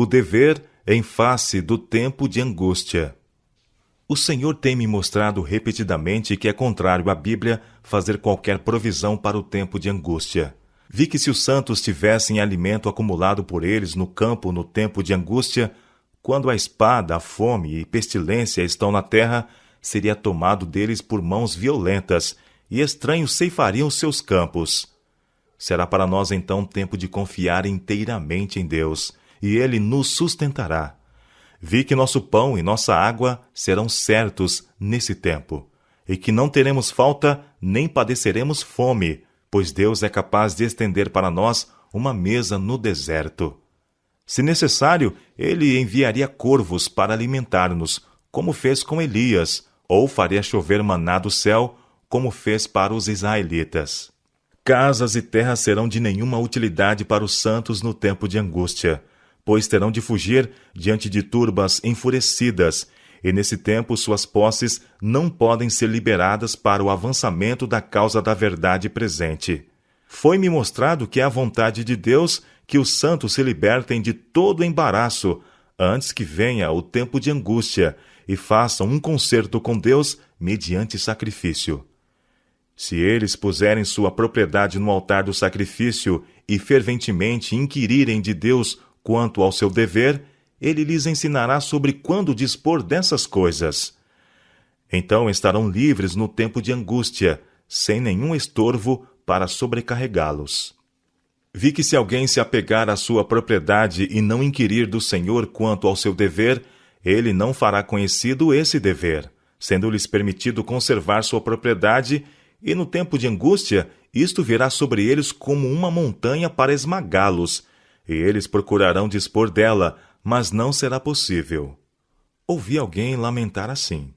O dever em face do tempo de angústia. O Senhor tem me mostrado repetidamente que é contrário à Bíblia fazer qualquer provisão para o tempo de angústia. Vi que se os santos tivessem alimento acumulado por eles no campo no tempo de angústia, quando a espada, a fome e pestilência estão na terra, seria tomado deles por mãos violentas, e estranhos ceifariam seus campos. Será para nós então tempo de confiar inteiramente em Deus, e Ele nos sustentará. Vi que nosso pão e nossa água serão certos nesse tempo, e que não teremos falta nem padeceremos fome, pois Deus é capaz de estender para nós uma mesa no deserto. Se necessário, Ele enviaria corvos para alimentar-nos, como fez com Elias, ou faria chover maná do céu, como fez para os israelitas. Casas e terras serão de nenhuma utilidade para os santos no tempo de angústia, pois terão de fugir diante de turbas enfurecidas, e nesse tempo suas posses não podem ser liberadas para o avançamento da causa da verdade presente. Foi-me mostrado que é a vontade de Deus que os santos se libertem de todo embaraço, antes que venha o tempo de angústia, e façam um concerto com Deus mediante sacrifício. Se eles puserem sua propriedade no altar do sacrifício e ferventemente inquirirem de Deus quanto ao seu dever, Ele lhes ensinará sobre quando dispor dessas coisas. Então estarão livres no tempo de angústia, sem nenhum estorvo para sobrecarregá-los. Vi que se alguém se apegar à sua propriedade e não inquirir do Senhor quanto ao seu dever, Ele não fará conhecido esse dever, sendo-lhes permitido conservar sua propriedade, e no tempo de angústia, isto virá sobre eles como uma montanha para esmagá-los, e eles procurarão dispor dela, mas não será possível. Ouvi alguém lamentar assim.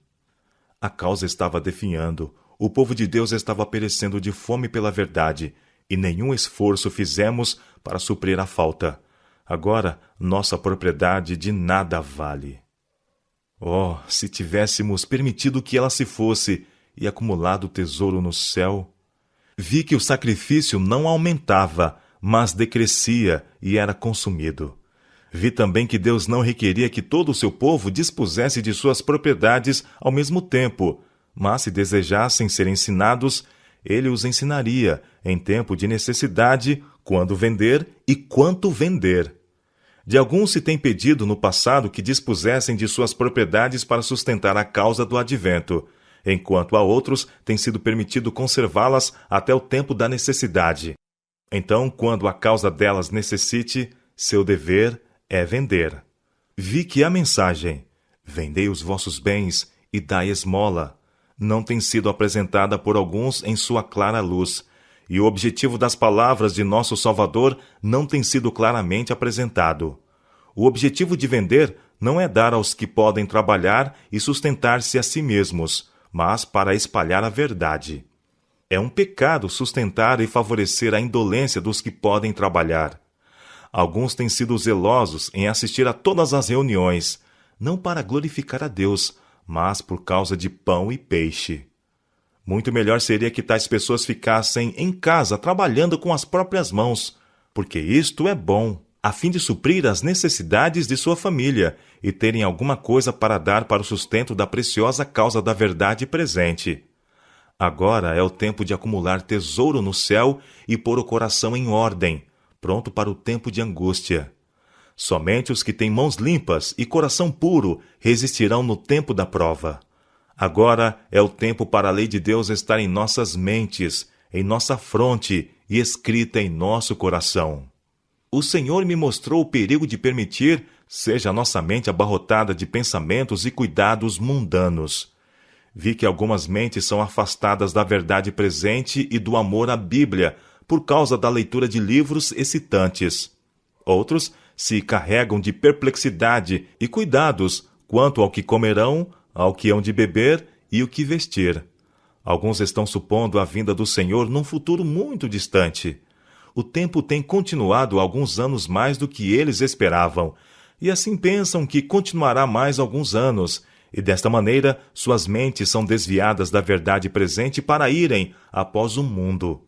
A causa estava definhando, o povo de Deus estava perecendo de fome pela verdade, e nenhum esforço fizemos para suprir a falta. Agora, nossa propriedade de nada vale. Oh, se tivéssemos permitido que ela se fosse e acumulado tesouro no céu! Vi que o sacrifício não aumentava, mas decrescia e era consumido. Vi também que Deus não requeria que todo o seu povo dispusesse de suas propriedades ao mesmo tempo, mas se desejassem ser ensinados, Ele os ensinaria em tempo de necessidade, quando vender e quanto vender. De alguns se tem pedido no passado que dispusessem de suas propriedades para sustentar a causa do advento, enquanto a outros tem sido permitido conservá-las até o tempo da necessidade. Então, quando a causa delas necessite, seu dever é vender. Vi que a mensagem, vendei os vossos bens e dai esmola, não tem sido apresentada por alguns em sua clara luz, e o objetivo das palavras de nosso Salvador não tem sido claramente apresentado. O objetivo de vender não é dar aos que podem trabalhar e sustentar-se a si mesmos, mas para espalhar a verdade. É um pecado sustentar e favorecer a indolência dos que podem trabalhar. Alguns têm sido zelosos em assistir a todas as reuniões, não para glorificar a Deus, mas por causa de pão e peixe. Muito melhor seria que tais pessoas ficassem em casa trabalhando com as próprias mãos, porque isto é bom, a fim de suprir as necessidades de sua família e terem alguma coisa para dar para o sustento da preciosa causa da verdade presente. Agora é o tempo de acumular tesouro no céu e pôr o coração em ordem, pronto para o tempo de angústia. Somente os que têm mãos limpas e coração puro resistirão no tempo da prova. Agora é o tempo para a lei de Deus estar em nossas mentes, em nossa fronte e escrita em nosso coração. O Senhor me mostrou o perigo de permitir seja a nossa mente abarrotada de pensamentos e cuidados mundanos. Vi que algumas mentes são afastadas da verdade presente e do amor à Bíblia por causa da leitura de livros excitantes. Outros se carregam de perplexidade e cuidados quanto ao que comerão, ao que hão de beber e o que vestir. Alguns estão supondo a vinda do Senhor num futuro muito distante. O tempo tem continuado alguns anos mais do que eles esperavam, e assim pensam que continuará mais alguns anos, e desta maneira suas mentes são desviadas da verdade presente para irem após o mundo.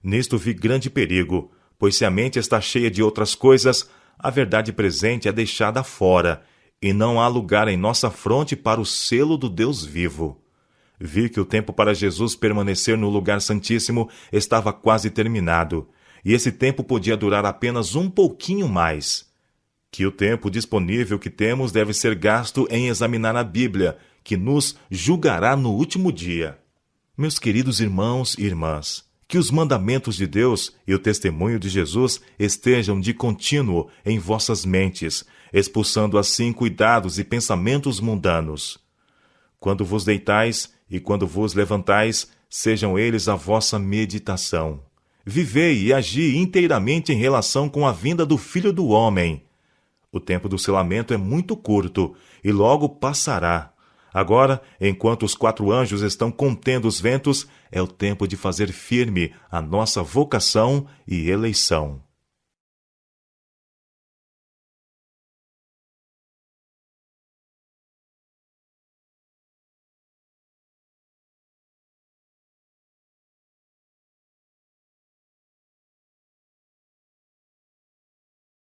Nisto vi grande perigo, pois se a mente está cheia de outras coisas, A verdade presente é deixada fora, e não há lugar em nossa fronte para o selo do Deus vivo. Vi que o tempo para Jesus permanecer no lugar santíssimo estava quase terminado, e esse tempo podia durar apenas um pouquinho mais. Que o tempo disponível que temos deve ser gasto em examinar a Bíblia, que nos julgará no último dia. Meus queridos irmãos e irmãs, que os mandamentos de Deus e o testemunho de Jesus estejam de contínuo em vossas mentes, expulsando assim cuidados e pensamentos mundanos. Quando vos deitais e quando vos levantais, sejam eles a vossa meditação. Vivei e agi inteiramente em relação com a vinda do Filho do Homem. O tempo do selamento é muito curto e logo passará. Agora, enquanto os 4 anjos estão contendo os ventos, é o tempo de fazer firme a nossa vocação e eleição.